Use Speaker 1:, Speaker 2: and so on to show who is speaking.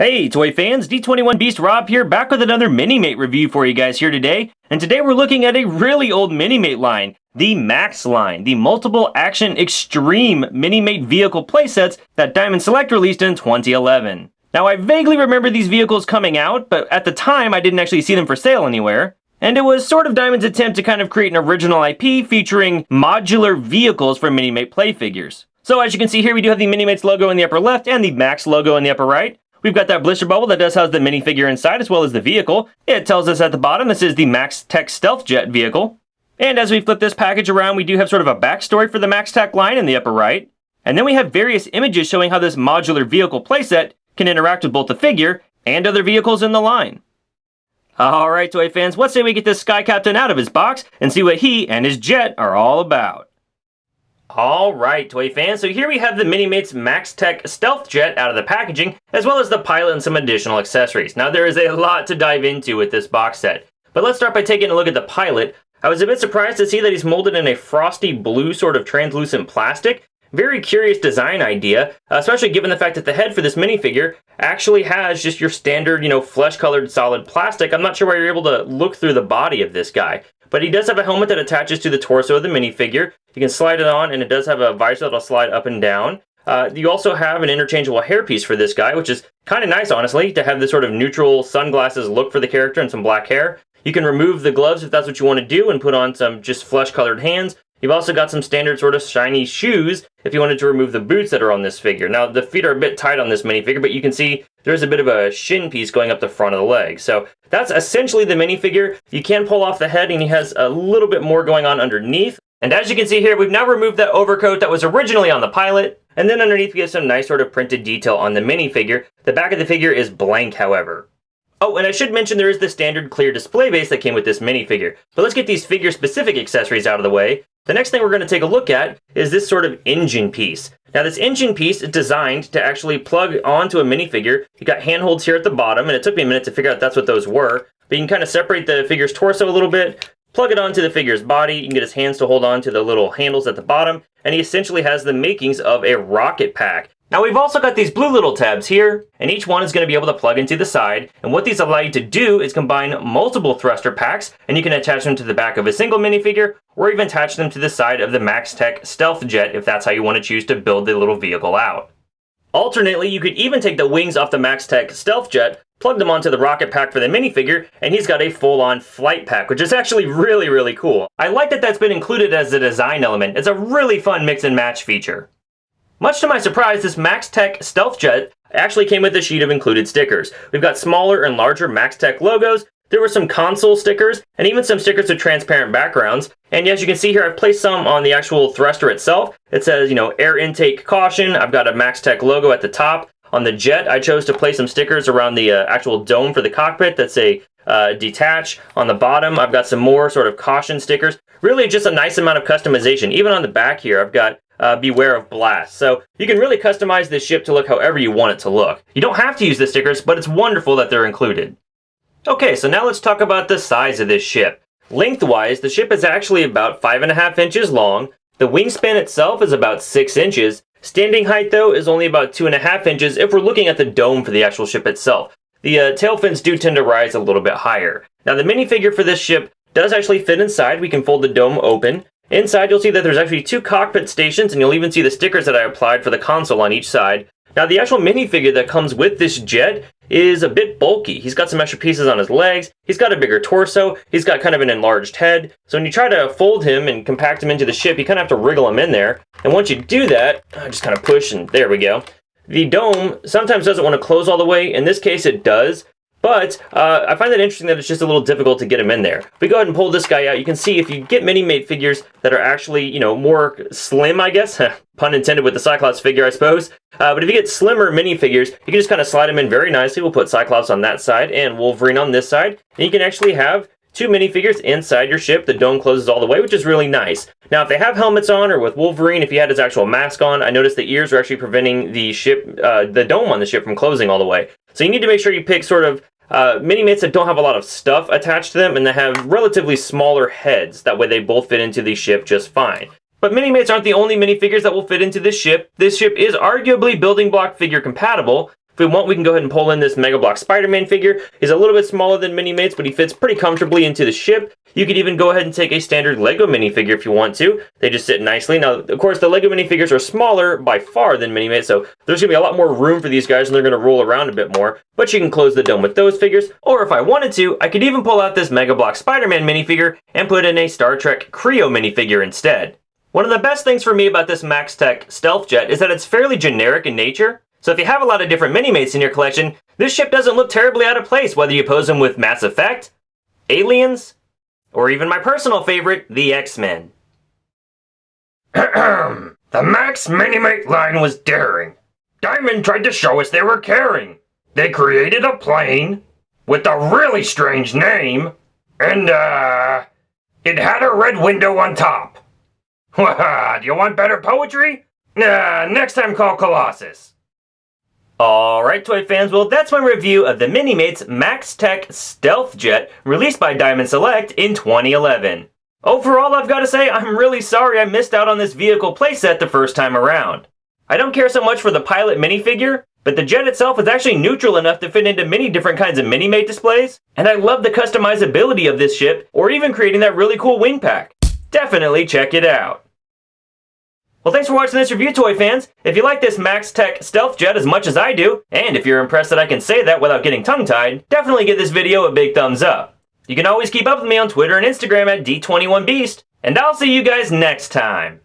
Speaker 1: Hey toy fans, D21 Beast Rob here, back with another Minimate review for you guys here today. And today we're looking at a really old Minimate line, the M.A.X line, the Multiple Action Extreme Minimate vehicle playsets that Diamond Select released in 2011. Now I vaguely remember these vehicles coming out, but at the time I didn't actually see them for sale anywhere. And it was sort of Diamond's attempt to kind of create an original IP featuring modular vehicles for Minimate play figures. So as you can see here, we do have the Minimates logo in the upper left and the M.A.X logo in the upper right. We've got that blister bubble that does house the minifigure inside as well as the vehicle. It tells us at the bottom this is the M.A.X Tech Stealth Jet vehicle. And as we flip this package around, we do have sort of a backstory for the M.A.X Tech line in the upper right. And then we have various images showing how this modular vehicle playset can interact with both the figure and other vehicles in the line. Alright toy fans, what say we get this Sky Captain out of his box and see what he and his jet are all about. Alright toy fans, so here we have the Minimates M.A.X Tech Stealth Jet out of the packaging, as well as the pilot and some additional accessories. Now there is a lot to dive into with this box set, but let's start by taking a look at the pilot. I was a bit surprised to see that he's molded in a frosty blue sort of translucent plastic. Very curious design idea, especially given the fact that the head for this minifigure actually has just your standard, flesh-colored solid plastic. I'm not sure why you're able to look through the body of this guy. But he does have a helmet that attaches to the torso of the minifigure. You can slide it on, and it does have a visor that'll slide up and down. You also have an interchangeable hairpiece for this guy, which is kind of nice, honestly, to have this sort of neutral sunglasses look for the character and some black hair. You can remove the gloves if that's what you want to do and put on some just flesh-colored hands. You've also got some standard sort of shiny shoes if you wanted to remove the boots that are on this figure. Now, the feet are a bit tight on this minifigure, but you can see there's a bit of a shin piece going up the front of the leg. So that's essentially the minifigure. You can pull off the head, and he has a little bit more going on underneath. And as you can see here, we've now removed that overcoat that was originally on the pilot. And then underneath, we have some nice sort of printed detail on the minifigure. The back of the figure is blank, however. Oh, and I should mention there is the standard clear display base that came with this minifigure. But let's get these figure-specific accessories out of the way. The next thing we're going to take a look at is this sort of engine piece. Now this engine piece is designed to actually plug onto a minifigure. You got handholds here at the bottom, and it took me a minute to figure out that's what those were. But you can kind of separate the figure's torso a little bit, plug it onto the figure's body. You can get his hands to hold on to the little handles at the bottom, and he essentially has the makings of a rocket pack. Now we've also got these blue little tabs here, and each one is going to be able to plug into the side, and what these allow you to do is combine multiple thruster packs, and you can attach them to the back of a single minifigure, or even attach them to the side of the M.A.X Tech Stealth Jet if that's how you want to choose to build the little vehicle out. Alternately, you could even take the wings off the M.A.X Tech Stealth Jet, plug them onto the rocket pack for the minifigure, and he's got a full-on flight pack, which is actually really, really cool. I like that that's been included as a design element. It's a really fun mix and match feature. Much to my surprise, this M.A.X Tech Stealth Jet actually came with a sheet of included stickers. We've got smaller and larger M.A.X Tech logos, there were some console stickers, and even some stickers with transparent backgrounds. And as you can see here, I've placed some on the actual thruster itself. It says, air intake caution. I've got a M.A.X Tech logo at the top. On the jet, I chose to place some stickers around the actual dome for the cockpit that's a detach. On the bottom, I've got some more sort of caution stickers. Really just a nice amount of customization. Even on the back here, I've got beware of blast. So you can really customize this ship to look however you want it to look. You don't have to use the stickers, but it's wonderful that they're included. Okay, so now let's talk about the size of this ship. Lengthwise, the ship is actually about 5.5 inches long. The wingspan itself is about 6 inches. Standing height, though, is only about 2.5 inches if we're looking at the dome for the actual ship itself. The tail fins do tend to rise a little bit higher. Now, the minifigure for this ship does actually fit inside. We can fold the dome open. Inside, you'll see that there's actually 2 cockpit stations, and you'll even see the stickers that I applied for the console on each side. Now, the actual minifigure that comes with this jet is a bit bulky. He's got some extra pieces on his legs, he's got a bigger torso, he's got kind of an enlarged head. So when you try to fold him and compact him into the ship, you kind of have to wriggle him in there. And once you do that, just kind of push, and there we go. The dome sometimes doesn't want to close all the way. In this case, it does. But I find that interesting that it's just a little difficult to get him in there. If we go ahead and pull this guy out, you can see if you get Minimate figures that are actually, more slim, I guess. Pun intended with the Cyclops figure, I suppose. But if you get slimmer minifigures, you can just kind of slide them in very nicely. We'll put Cyclops on that side and Wolverine on this side. And you can actually have 2 minifigures inside your ship. The dome closes all the way, which is really nice. Now, if they have helmets on, or with Wolverine, if he had his actual mask on, I noticed the ears are actually preventing the ship, the dome on the ship from closing all the way. So you need to make sure you pick sort of Minimates that don't have a lot of stuff attached to them and that have relatively smaller heads. That way they both fit into the ship just fine. But Minimates aren't the only minifigures that will fit into this ship. This ship is arguably building block figure compatible. we want, we can go ahead and pull in this Mega Block Spider-Man figure. He's a little bit smaller than Minimates, but he fits pretty comfortably into the ship. You could even go ahead and take a standard Lego minifigure if you want to. They just sit nicely. Now, of course, the Lego minifigures are smaller by far than Minimates, so there's going to be a lot more room for these guys, and they're going to roll around a bit more. But you can close the dome with those figures, or if I wanted to, I could even pull out this Mega Block Spider-Man minifigure and put in a Star Trek Creo minifigure instead. One of the best things for me about this M.A.X Tech Stealth Jet is that it's fairly generic in nature. So if you have a lot of different Minimates in your collection, this ship doesn't look terribly out of place, whether you pose them with Mass Effect, Aliens, or even my personal favorite, the X-Men.
Speaker 2: The M.A.X Minimate line was daring. Diamond tried to show us they were caring. They created a plane with a really strange name, and it had a red window on top. Do you want better poetry? Next time call Colossus.
Speaker 1: Alright, toy fans, well that's my review of the Minimates M.A.X Tech Stealth Jet released by Diamond Select in 2011. Overall, I've got to say, I'm really sorry I missed out on this vehicle playset the first time around. I don't care so much for the pilot minifigure, but the jet itself is actually neutral enough to fit into many different kinds of Minimate displays, and I love the customizability of this ship, or even creating that really cool wing pack. Definitely check it out. Well, thanks for watching this review, toy fans. If you like this M.A.X Tech Stealth Jet as much as I do, and if you're impressed that I can say that without getting tongue-tied, definitely give this video a big thumbs up. You can always keep up with me on Twitter and Instagram at D21Beast, and I'll see you guys next time.